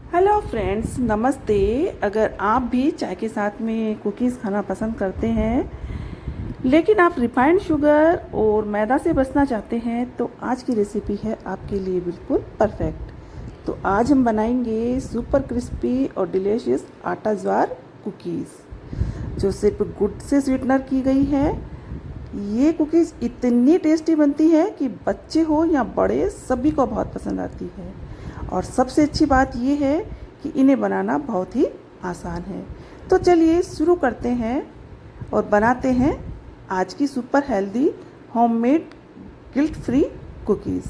Hello friends, नमस्ते। अगर आप भी चाय के साथ में कुकीज़ खाना पसंद करते हैं लेकिन आप रिफाइंड शुगर और मैदा से बचना चाहते हैं तो आज की रेसिपी है आपके लिए बिल्कुल परफेक्ट। तो आज हम बनाएंगे सुपर क्रिस्पी और डिलीशियस आटा ज्वार कुकीज़ जो सिर्फ गुड़ से स्वीटनर की गई है। ये कुकीज़ इतनी टेस्टी बनती है कि बच्चे हो या बड़े सभी को बहुत पसंद आती है। और सबसे अच्छी बात ये है कि इन्हें बनाना बहुत ही आसान है। तो चलिए शुरू करते हैं और बनाते हैं आज की super healthy homemade guilt free cookies.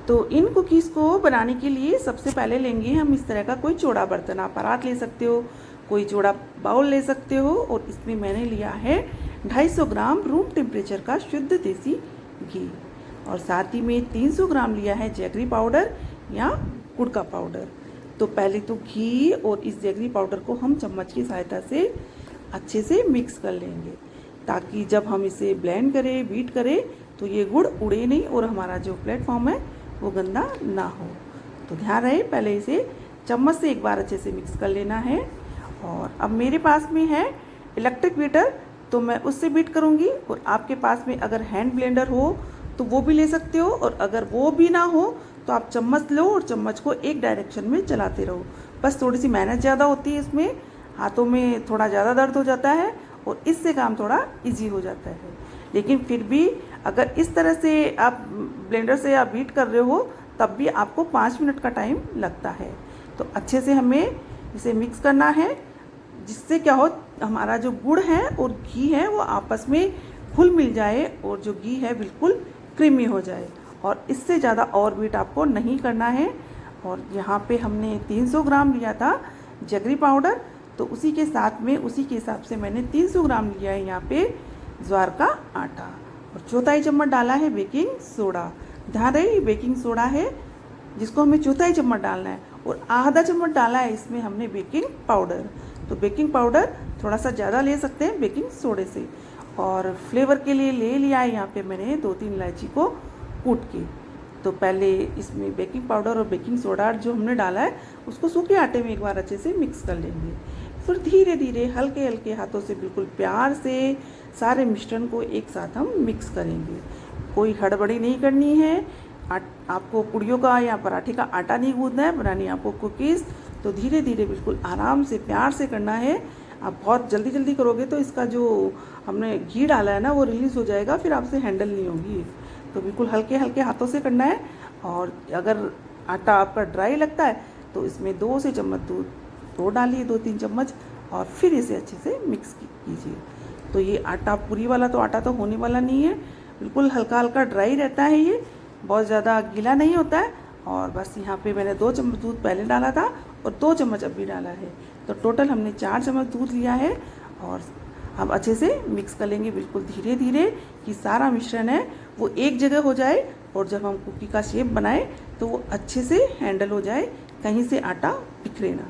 तो इन कुकीज़ को बनाने के लिए सबसे पहले लेंगे हम इस तरह का कोई चौड़ा बर्तन। आप परात ले सकते हो, कोई चौड़ा बाउल ले सकते हो। और इसमें मैंने लिया है 250 ग्राम रूम टेम्परेचर का शुद्ध देसी घी और साथ ही में 300 ग्राम लिया है जैगरी पाउडर या गुड़ का पाउडर। तो पहले तो घी और इस जैगरी पाउडर को हम चम्मच की सहायता से अच्छे से मिक्स कर लेंगे ताकि जब हम इसे ब्लेंड करें, बीट करें तो ये गुड़ उड़े नहीं और हमारा जो प्लेटफॉर्म है वो गंदा ना हो। तो ध्यान रहे, पहले इसे चम्मच से एक बार अच्छे से मिक्स कर लेना है। और अब मेरे पास में है इलेक्ट्रिक बीटर, तो मैं उससे बीट करूँगी। और आपके पास में अगर हैंड ब्लेंडर हो तो वो भी ले सकते हो, और अगर वो भी ना हो तो आप चम्मच लो और चम्मच को एक डायरेक्शन में चलाते रहो। बस थोड़ी सी मेहनत ज़्यादा होती है, इसमें हाथों में थोड़ा ज़्यादा दर्द हो जाता है और इससे काम थोड़ा इजी हो जाता है। लेकिन फिर भी अगर इस तरह से आप ब्लेंडर से आप बीट कर रहे हो तब भी आपको 5 मिनट का टाइम लगता है। तो अच्छे से हमें इसे मिक्स करना है जिससे क्या हो, हमारा जो गुड़ है और घी है वो आपस में घुल मिल जाए और जो घी है बिल्कुल क्रीमी हो जाए। और इससे ज़्यादा और बीट आपको नहीं करना है। और यहाँ पे हमने 300 ग्राम लिया था जगरी पाउडर, तो उसी के साथ में उसी के हिसाब से मैंने 300 ग्राम लिया है यहाँ पे ज्वार का आटा। और चौथाई चम्मच डाला है बेकिंग सोडा। ध्यान रहे, बेकिंग सोडा है जिसको हमें चौथाई चम्मच डालना है। और आधा चम्मच डाला है इसमें हमने बेकिंग पाउडर। तो बेकिंग पाउडर थोड़ा सा ज़्यादा ले सकते हैं बेकिंग सोडे से। और फ्लेवर के लिए ले लिया है यहाँ पे मैंने 2-3 इलायची को कूट के। तो पहले इसमें बेकिंग पाउडर और बेकिंग सोडा जो हमने डाला है उसको सूखे आटे में एक बार अच्छे से मिक्स कर लेंगे। फिर धीरे धीरे हल्के हल्के हाथों से बिल्कुल प्यार से सारे मिश्रण को एक साथ हम मिक्स करेंगे। कोई हड़बड़ी नहीं करनी है। आपको पुड़ियों का या पराठे का आटा नहीं गूंदना है, बनानी है आपको कुकीज़। तो धीरे धीरे बिल्कुल आराम से प्यार से करना है। आप बहुत जल्दी जल्दी करोगे तो इसका जो हमने घी डाला है ना वो रिलीज़ हो जाएगा, फिर आपसे हैंडल नहीं होगी। तो बिल्कुल हल्के हल्के हाथों से करना है। और अगर आटा आपका ड्राई लगता है तो इसमें 2 से चम्मच दूध और डालिए, 2-3 चम्मच, और फिर इसे अच्छे से मिक्स कीजिए। तो ये आटा पूरी वाला तो आटा तो होने वाला नहीं है, बिल्कुल हल्का हल्का ड्राई रहता है, ये बहुत ज़्यादा गीला नहीं होता है। और बस यहाँ पे मैंने 2 चम्मच दूध पहले डाला था और 2 चम्मच अभी डाला है। तो टोटल हमने 4 चम्मच दूध लिया है। और हम अच्छे से मिक्स कर लेंगे बिल्कुल धीरे धीरे कि सारा मिश्रण है वो एक जगह हो जाए। और जब हम कुकी का शेप बनाएं तो वो अच्छे से हैंडल हो जाए, कहीं से आटा बिखरे ना।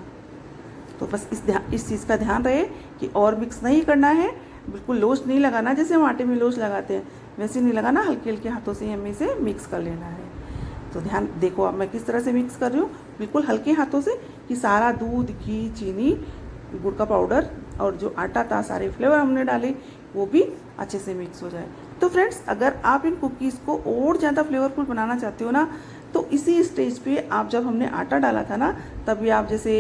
तो बस इस चीज़ का ध्यान रहे कि और मिक्स नहीं करना है, बिल्कुल लोच नहीं लगाना। जैसे हम आटे में लोच लगाते हैं वैसे नहीं लगाना, हल्के हल्के हाथों से हमें इसे मिक्स कर लेना है। तो ध्यान देखो अब मैं किस तरह से मिक्स कर रही हूँ, बिल्कुल हल्के हाथों से कि सारा दूध, घी, चीनी, गुड़ का पाउडर और जो आटा था, सारे फ्लेवर हमने डाले, वो भी अच्छे से मिक्स हो जाए। तो फ्रेंड्स, अगर आप इन कुकीज़ को और ज़्यादा फ्लेवरफुल बनाना चाहते हो ना तो इसी स्टेज पे आप, जब हमने आटा डाला था ना तभी आप जैसे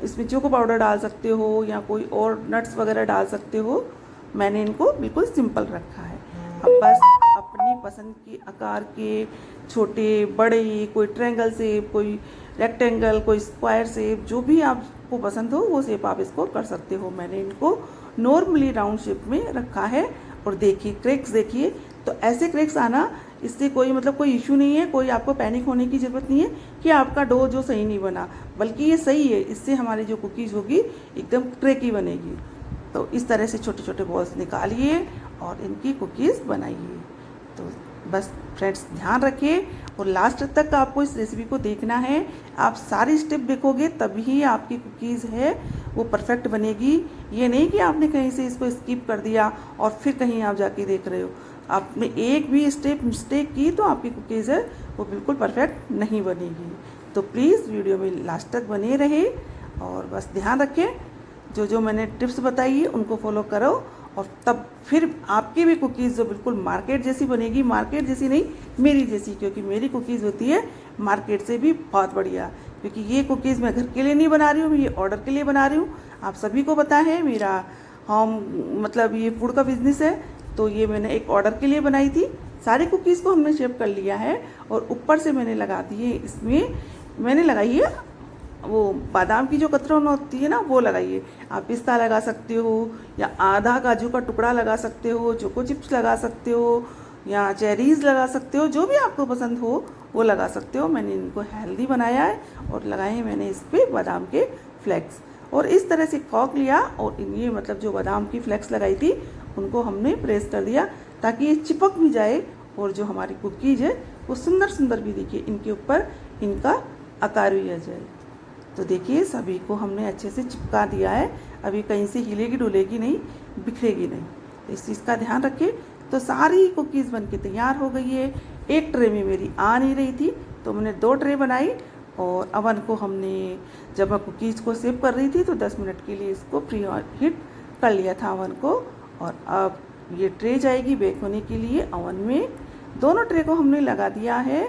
इसमें चोको पाउडर डाल सकते हो या कोई और नट्स वगैरह डाल सकते हो। मैंने इनको बिल्कुल सिंपल रखा है। अब बस अपनी पसंद के आकार के छोटे बड़े, कोई ट्रायंगल शेप, कोई रेक्टेंगल, कोई स्क्वायर शेप, जो भी आपको पसंद हो वो शेप आप इसको कर सकते हो। मैंने इनको नॉर्मली राउंड शेप में रखा है। और देखिए क्रैक्स, देखिए तो ऐसे क्रैक्स आना, इससे कोई कोई इशू नहीं है, कोई आपको पैनिक होने की ज़रूरत नहीं है कि आपका डो जो सही नहीं बना, बल्कि ये सही है। इससे हमारी जो कुकीज़ होगी एकदम क्रैकी बनेगी। तो इस तरह से छोटे छोटे बॉल्स निकालिए और इनकी कुकीज़ बनाइए। तो बस फ्रेंड्स ध्यान रखिए और लास्ट तक आपको इस रेसिपी को देखना है। आप सारी स्टेप देखोगे तभी आपकी कुकीज़ है वो परफेक्ट बनेगी। ये नहीं कि आपने कहीं से इसको स्किप कर दिया और फिर कहीं आप जाके देख रहे हो। आपने एक भी स्टेप मिस्टेक की तो आपकी कुकीज़ है वो बिल्कुल परफेक्ट नहीं बनेगी। तो प्लीज़ वीडियो में लास्ट तक बने रहे और बस ध्यान रखें, जो जो मैंने टिप्स बताई है उनको फॉलो करो और तब फिर आपकी भी कुकीज़ जो बिल्कुल मार्केट जैसी बनेगी, मार्केट जैसी नहीं मेरी जैसी, क्योंकि मेरी कुकीज़ होती है मार्केट से भी बहुत बढ़िया। क्योंकि ये कुकीज़ मैं घर के लिए नहीं बना रही हूँ, ये ऑर्डर के लिए बना रही हूँ। आप सभी को पता है मेरा होम मतलब ये फूड का बिज़नेस है, तो ये मैंने एक ऑर्डर के लिए बनाई थी। सारी कुकीज़ को हमने शेप कर लिया है और ऊपर से मैंने लगा दिए, इसमें मैंने लगाई है वो बादाम की जो कतरन होती है ना, वो लगाइए। आप पिस्ता लगा सकते हो या आधा काजू का टुकड़ा लगा सकते हो, चोको चिप्स लगा सकते हो या चेरीज़ लगा सकते हो, जो भी आपको पसंद हो वो लगा सकते हो। मैंने इनको हेल्दी बनाया है और लगाए हैं मैंने इस पर बादाम के फ्लेक्स। और इस तरह से फॉक लिया और ये मतलब जो बादाम की फ्लेक्स लगाई थी उनको हमने प्रेस कर दिया ताकि ये चिपक भी जाए और जो हमारी कुकीज़ है वो सुंदर सुंदर भी दिखे, इनके ऊपर इनका आकार भी आ जाए। तो देखिए सभी को हमने अच्छे से चिपका दिया है, अभी कहीं से हिलेगी डुलेगी नहीं, बिखरेगी नहीं, तो इस चीज़ का ध्यान रखिए। तो सारी कुकीज़ बनके तैयार हो गई है। एक ट्रे में मेरी आ नहीं रही थी तो मैंने 2 ट्रे बनाई और अवन को हमने जब मैं कुकीज़ को सेव कर रही थी तो 10 मिनट के लिए इसको प्री हीट कर लिया था अवन को। और अब ये ट्रे जाएगी बेक होने के लिए अवन में। दोनों ट्रे को हमने लगा दिया है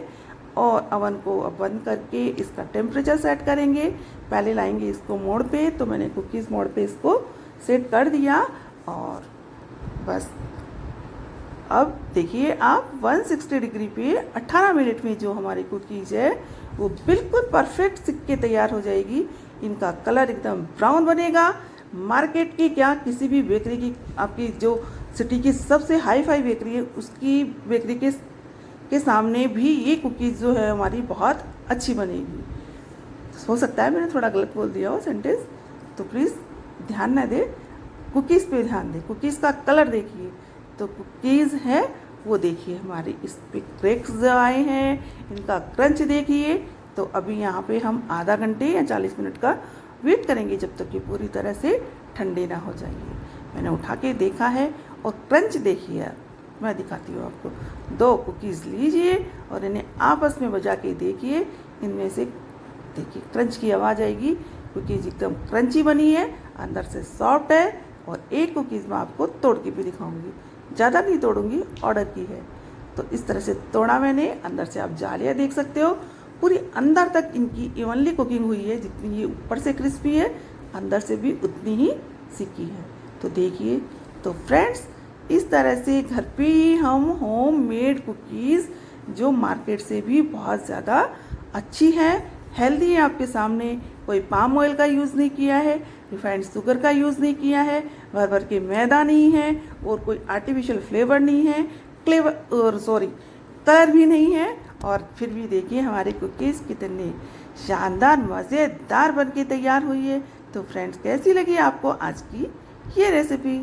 और अवन को अब बंद करके इसका टेम्परेचर सेट करेंगे। पहले लाएंगे इसको मोड पे, तो मैंने कुकीज़ मोड पे इसको सेट कर दिया और बस अब देखिए आप 160 डिग्री पे 18 मिनट में जो हमारी कुकीज़ है वो बिल्कुल परफेक्ट सिक के तैयार हो जाएगी। इनका कलर एकदम ब्राउन बनेगा। मार्केट की क्या, किसी भी बेकरी की, आपकी जो सिटी की सबसे हाई फाई बेकरी है उसकी बेकरी के सामने भी ये कुकीज़ जो है हमारी बहुत अच्छी बनेगी। हो सकता है मैंने थोड़ा गलत बोल दिया हो सेंटेंस, तो प्लीज़ ध्यान न दे, कुकीज़ पे ध्यान दे। कुकीज़ का कलर देखिए, तो कुकीज़ है वो देखिए हमारी इस पे क्रैक्स जो आए हैं, इनका क्रंच देखिए। तो अभी यहाँ पे हम आधा घंटे या 40 मिनट का वेट करेंगे जब तक ये पूरी तरह से ठंडे ना हो जाएंगे। मैंने उठा के देखा है और क्रंच देखिए आप, मैं दिखाती हूँ आपको। 2 कुकीज़ लीजिए और इन्हें आपस में बजा के देखिए, इनमें से देखिए क्रंच की आवाज़ आएगी। कुकीज़ एकदम क्रंची बनी है, अंदर से सॉफ्ट है। और एक कुकीज़ मैं आपको तोड़ के भी दिखाऊंगी, ज़्यादा नहीं तोड़ूंगी, ऑर्डर की है। तो इस तरह से तोड़ा मैंने, अंदर से आप जालियाँ देख सकते हो, पूरी अंदर तक इनकी इवनली कुकिंग हुई है। जितनी ये ऊपर से क्रिस्पी है अंदर से भी उतनी ही सिकी है। तो देखिए, तो फ्रेंड्स इस तरह से घर पे ही हम होममेड कुकीज़ जो मार्केट से भी बहुत ज़्यादा अच्छी है, हेल्दी है, आपके सामने कोई पाम ऑयल का यूज़ नहीं किया है, रिफाइंड शुगर का यूज़ नहीं किया है, भर भर के मैदा नहीं है और कोई आर्टिफिशियल फ्लेवर नहीं है, कलर भी नहीं है। और फिर भी देखिए हमारे कुकीज़ कितने शानदार मज़ेदार बन के तैयार हुई है। तो फ्रेंड्स कैसी लगी आपको आज की ये रेसिपी?